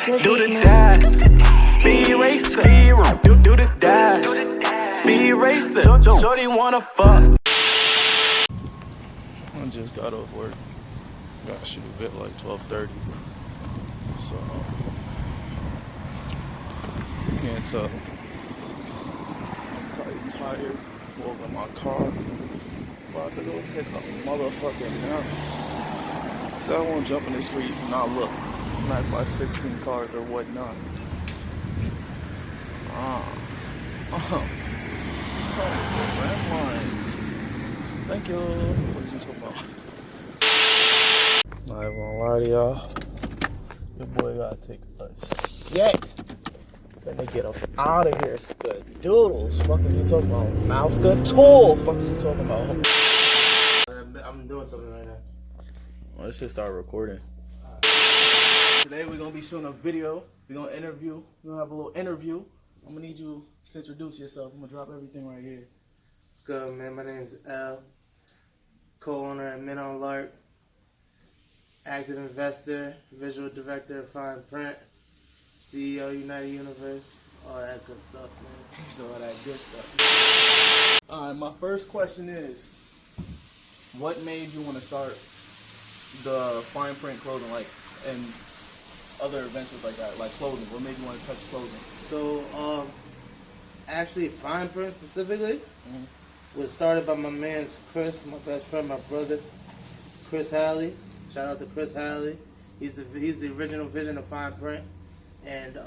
Do the dash, speed racer. Do the dash, speed racer. Shorty wanna fuck. I just got off work. Got to shoot a bit like 12:30. So can't tell. I'm tired. Woke up my car. About to go take a motherfucking nap. So I won't jump in the street and not look. Smacked by 16 cars or whatnot. Red lines. Thank you. What did you talk about? Not even gonna lie to y'all. Your boy gotta take a shit. Then they get up out of here. Skadoodles. Fuck is you talking about? Mouse tool. Fuck is you talking about? I'm doing something right now. Well, let's just start recording. Today we're gonna be shooting a video. We're gonna interview. We're gonna have a little interview. I'm gonna need you to introduce yourself. I'm gonna drop everything right here. What's good, man? My name's L. Co-owner at Men on Lark. Active investor, visual director of Fine Print, CEO United Universe, all that good stuff, man. So all that good stuff. Alright, my first question is, what made you want to start the Fine Print clothing, like, and other ventures like that, like clothing? What made you want to touch clothing? So, actually, Fine Print specifically was started by my man's Chris, my best friend, my brother, Chris Halley. Shout out to Chris Halley. He's the original vision of Fine Print, and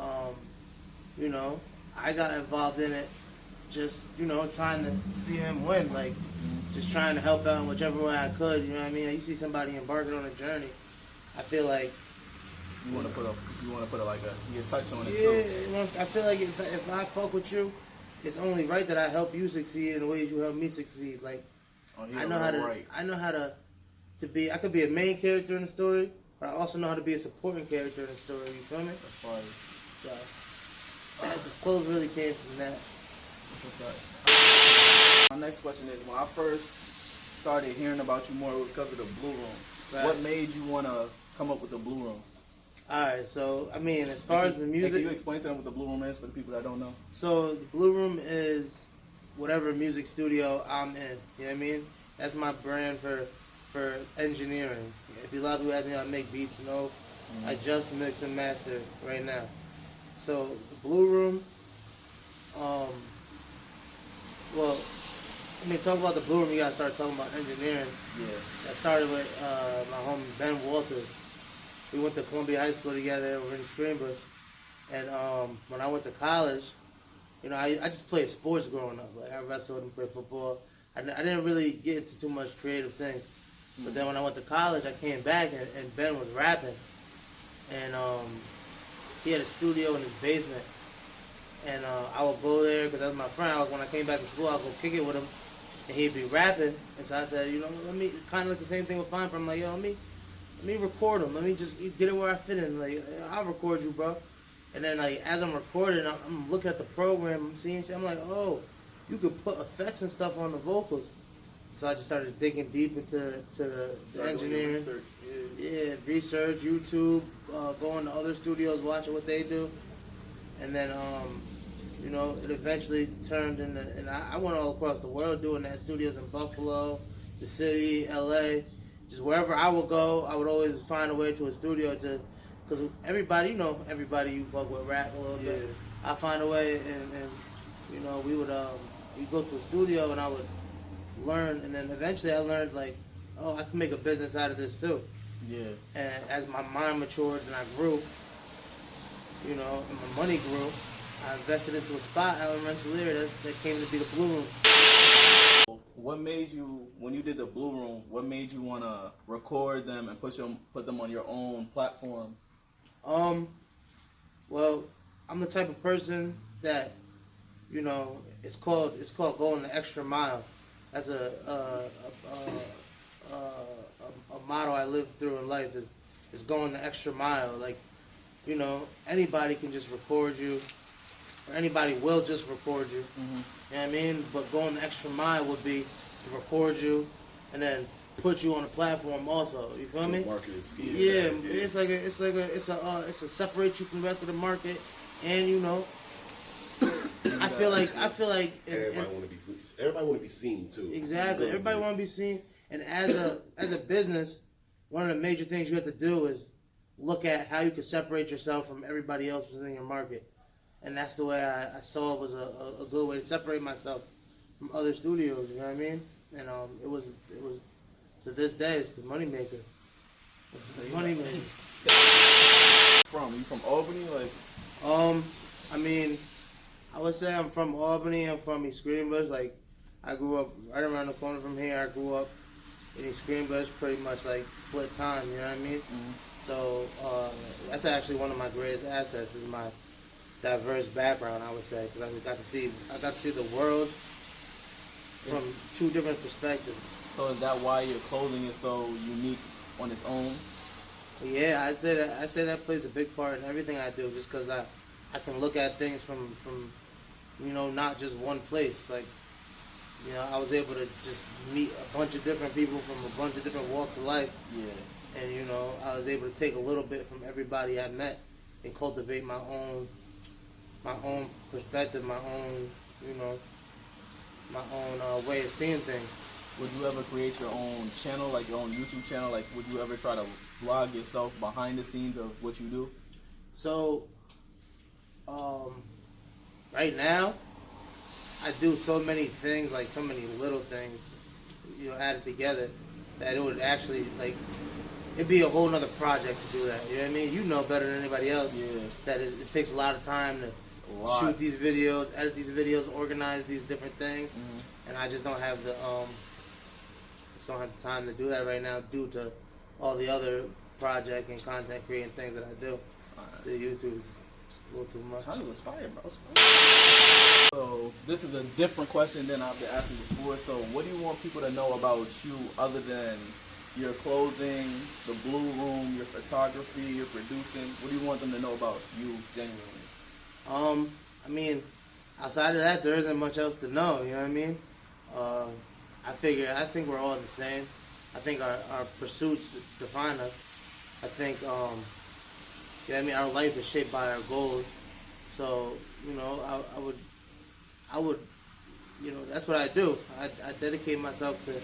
you know, I got involved in it, just trying to see him win, like just trying to help out in whichever way I could. You know what I mean? You see somebody embarking on a journey, I feel like you want to put your touch on it too. Yeah, I feel like if I fuck with you, it's only right that I help you succeed in the ways you help me succeed. Like I know how to be. I could be a main character in the story, but I also know how to be a supporting character in the story. You feel me? That's fine. So the clothes really came from that. My next question is, when I first started hearing about you more, it was because of the Blue Room. Right. What made you want to come up with the Blue Room? Alright, so, I mean, as far as the music... Can you explain to them what the Blue Room is for the people that don't know? So, the Blue Room is whatever music studio I'm in. You know what I mean? That's my brand for engineering. If you love who has me, I make beats, I just mix and master right now. So, the Blue Room, well, talk about the Blue Room, you gotta start talking about engineering. Yeah. That started with my homie Ben Walters. We went to Columbia High School together over in Screenbush. And when I went to college, I just played sports growing up. Like, I wrestled and played football. I didn't really get into too much creative things. But then when I went to college, I came back and Ben was rapping. And he had a studio in his basement. And I would go there because that was my friend. When I came back to school, I would go kick it with him. And he'd be rapping. And so I said, let me, kind of like the same thing with Fine Print. I'm like, yo, let me record him. Let me just get it where I fit in. Like, I'll record you, bro. And then, like, as I'm recording, I'm looking at the program. I'm seeing shit. I'm like, oh, you could put effects and stuff on the vocals. So I just started digging deep into the engineering. Research. Yeah, research, YouTube, going to other studios, watching what they do. And then, it eventually turned into, and I went all across the world doing that. Studios in Buffalo, the city, LA. Just wherever I would go, I would always find a way to a studio because everybody you fuck with rap a little bit. I find a way, and we would we'd go to a studio, and I would learn, and then eventually I learned, like, oh, I can make a business out of this too. Yeah. And as my mind matured and I grew, and my money grew, I invested into a spot out in Rensselaer that came to be the Blue Room. What made you, when you did the Blue Room, what made you want to record them and put them on your own platform? Well, I'm the type of person that, it's called going the extra mile. That's a motto I live through in life is going the extra mile. Like, anybody can just record you, or anybody will just record you. You know what I mean? But going the extra mile would be to record you and then put you on a platform also. You feel me? Marketing scheme. Yeah, it's a separate you from the rest of the market, and you know, I feel like Everybody want to be seen too. exactly. Everybody want to be seen, and as a business, one of the major things you have to do is look at how you can separate yourself from everybody else within your market, and that's the way I saw it was a good way to separate myself from other studios. You know what I mean? And it was to this day it's the moneymaker. It's the moneymaker. You from Albany? Like, I mean, I would say I'm from Albany. I'm from East Greenbush. Like, I grew up right around the corner from here. I grew up in East Greenbush, pretty much like split time. You know what I mean? Mm-hmm. So that's actually one of my greatest assets is my diverse background. I would say because I got to see the world from two different perspectives. So is that why your clothing is so unique on its own? Yeah, I'd say that plays a big part in everything I do, just because I can look at things from you know, not just one place. Like, you know, I was able to just meet a bunch of different people from a bunch of different walks of life. Yeah. And you know, I was able to take a little bit from everybody I met and cultivate my own perspective, my own way of seeing things. Would you ever create your own channel, like your own YouTube channel? Like, would you ever try to vlog yourself behind the scenes of what you do? So, right now, I do so many things, like so many little things, you know, added together, that it would actually, like, it'd be a whole nother project to do that. You know what I mean? You know better than anybody else. Yeah. That it takes a lot of time to shoot these videos, edit these videos, organize these different things, and I just don't have the time to do that right now due to all the other project and content creating things that I do. Right. The YouTube is just a little too much. Tony was fire, bro. So this is a different question than I've been asking before. So what do you want people to know about you other than your clothing, the Blue Room, your photography, your producing? What do you want them to know about you genuinely? I mean, outside of that, there isn't much else to know. You know what I mean? I think we're all the same. I think our pursuits define us. I think, you know what I mean, our life is shaped by our goals. So, you know, I would, you know, that's what I do. I dedicate myself to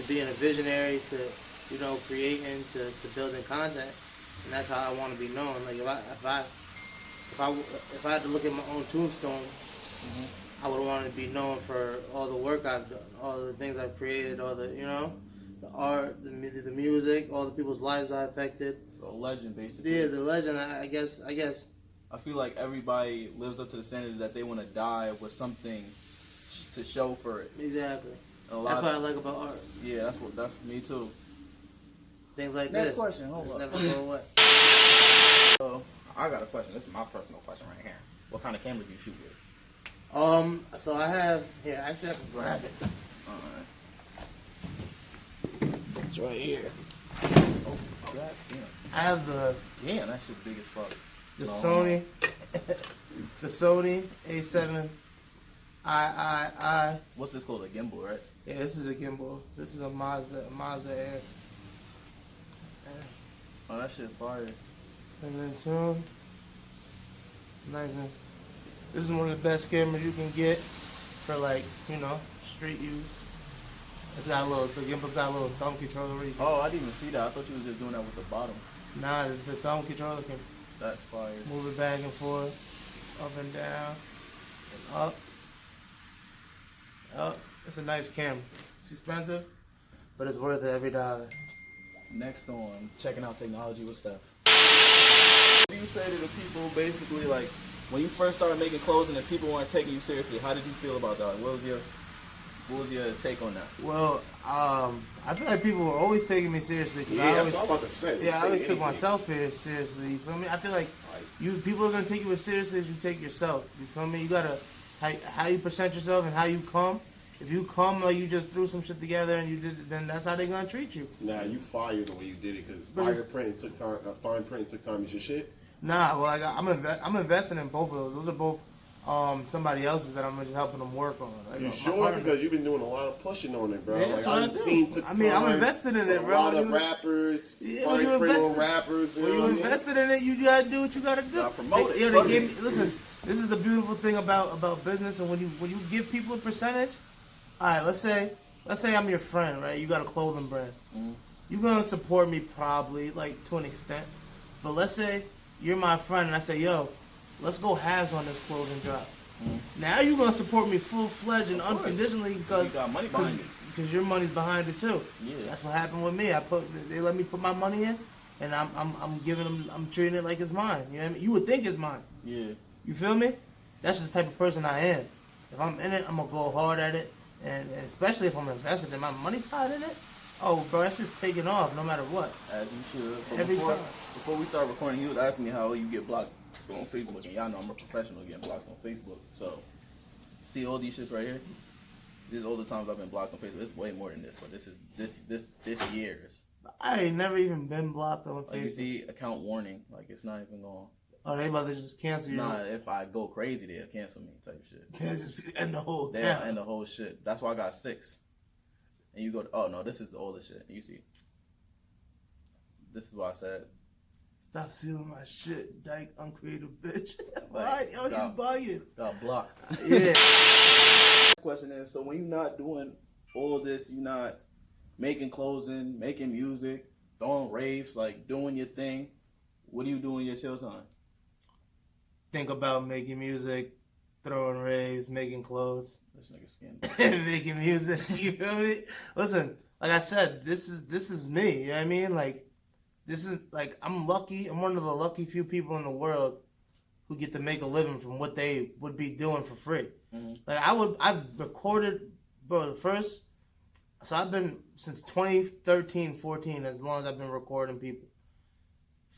being a visionary, to, you know, creating, to building content, and that's how I want to be known. Like if I had to look at my own tombstone, I would want to be known for all the work I've done, all the things I've created, all the, you know, the art, the music, all the people's lives I affected. So a legend, basically. Yeah, the legend. I guess. I feel like everybody lives up to the standards that they want to die with something to show for it. Exactly. That's what I like about art. Yeah, that's me too. Things like Next this. question. Hold up. Never go away. So I got a question. This is my personal question right here. What kind of camera do you shoot with? So I have here. Actually, I can grab it. It's right here. Oh, God damn. I have Damn, that shit big as fuck. the Sony, the Sony A7 I. What's this called? A gimbal, right? Yeah, this is a gimbal. This is a Mazda Air. Oh, that shit fire. And then tune. It's nice and. This is one of the best cameras you can get for, like, you know, street use. The gimbal's got a little thumb controller. Oh, I didn't even see that. I thought you was just doing that with the bottom. Nah, the thumb controller can That's fire. move it back and forth, up and down, and up. It's a nice camera. It's expensive, but it's worth it every dollar. Next on checking out technology with Steph. What do you say to the people basically, like, when you first started making clothes and the people weren't taking you seriously, how did you feel about that? What was your take on that? Well, I feel like people were always taking me seriously. Yeah, that's what I'm about to say. Yeah, I always took myself seriously. You feel me? I feel like people are gonna take you as seriously as you take yourself. You feel me? You gotta how you present yourself and how you come. If you come like you just threw some shit together and you did it, then that's how they're gonna treat you. Nah, you fired the way you did it because fine print took time. Is your shit. Nah, well, I'm investing in both of those. Those are both somebody else's that I'm just helping them work on. Like, You my sure? partner. Because you've been doing a lot of pushing on it, bro. Yeah, like that's what I I've do. seen took I mean, I'm time invested in for it, a bro. lot When of you- rappers, Yeah, fine when you criminal invest- rappers. You When know you what I mean? invested in it, you gotta do what you gotta do. Gotta promote it. They gave me, listen, this is the beautiful thing about business, and when you give people a percentage, all right, let's say I'm your friend, right? You got a clothing brand. You're gonna support me probably, like, to an extent. But let's say you're my friend, and I say, yo, let's go halves on this clothing drop. Now you're gonna support me full-fledged and course. unconditionally because You got money behind it. Because your money's behind it too. Yeah. That's what happened with me. They let me put my money in, and I'm giving them. I'm treating it like it's mine. You know what I mean? You would think it's mine. Yeah. You feel me? That's just the type of person I am. If I'm in it, I'm gonna go hard at it, and especially if I'm invested in my money tied in it. Oh, bro, that's just taking off no matter what. As you should. But Every time. before we start recording, you was asking me how you get blocked on Facebook, and y'all know I'm a professional getting blocked on Facebook. So, see all these shits right here. These all the times I've been blocked on Facebook. It's way more than this, but this is this year's. I ain't never even been blocked on Like you Facebook. see, account warning. Like it's not even going. Oh, they about to just cancel you. Nah, if I go crazy, they'll cancel me. Type shit. They just end the whole They'll account. end the whole shit. That's why I got 6. And you go, oh no, this is all the shit. You see, this is what I said. Stop stealing my shit, dyke, uncreative bitch. Like, Why? Yo, he's stop. bugging. Got blocked. Yeah. Question is, so when you're not doing all this, you're not making closing, making music, throwing raves, like doing your thing, what do you do in your chill time? Think about making music, throwing raves, making clothes, This nigga skin. and making music. You feel me? Listen, like I said, this is me. You know what I mean? Like, this is like I'm lucky. I'm one of the lucky few people in the world who get to make a living from what they would be doing for free. Like I've recorded, bro. So I've been since 2013, 14, as long as I've been recording people.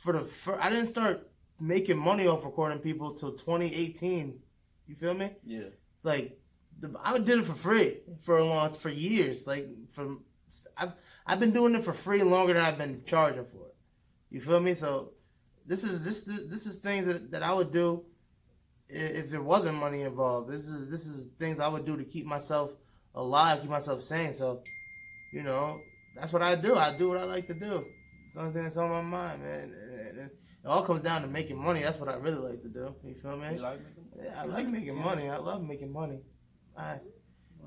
I didn't start making money off recording people till 2018. You feel me? Yeah. Like I did it for free for years. Like I've been doing it for free longer than I've been charging for it. You feel me? So this is things that I would do if there wasn't money involved. This is things I would do to keep myself alive, keep myself sane. So, you know, that's what I do. I do what I like to do. It's the only thing that's on my mind, man. And it all comes down to making money. That's what I really like to do. You feel me? You like making money? Yeah, I like making money. I love making money. I'm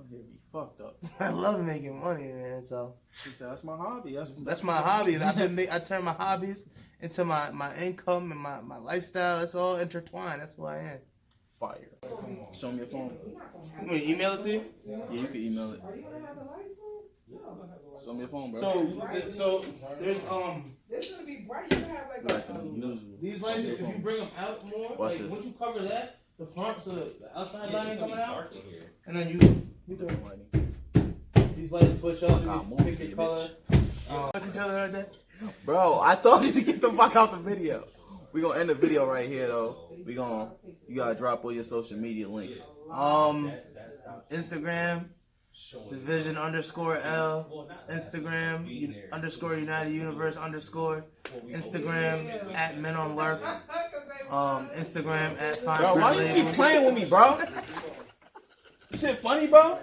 here to be fucked up. I love making money, man. So He said, that's my hobby. that's my hobby. I turn my hobbies into my income and my lifestyle. It's all intertwined. That's who I am. Fire. Show me your phone. You want to email it to you? Yeah, you can email it. Show me your phone, bro. So there's This gonna be bright. You can have like like the usual. these lights. If you bring them out more, Watch like this. once you cover that, the front, so the outside light ain't coming out, in here. and then you Different lighting. these lights switch up. got You movie pick for your you, color. Watch each other right there. Bro, I told you to get the fuck out the video. We gonna end the video right here though. You gotta drop all your social media links. Instagram, Division _L, Instagram _United Universe _, Instagram at Men on Lurk, Instagram at Fine Bro, why Print you keep Labels. playing with me, bro? Shit funny, bro?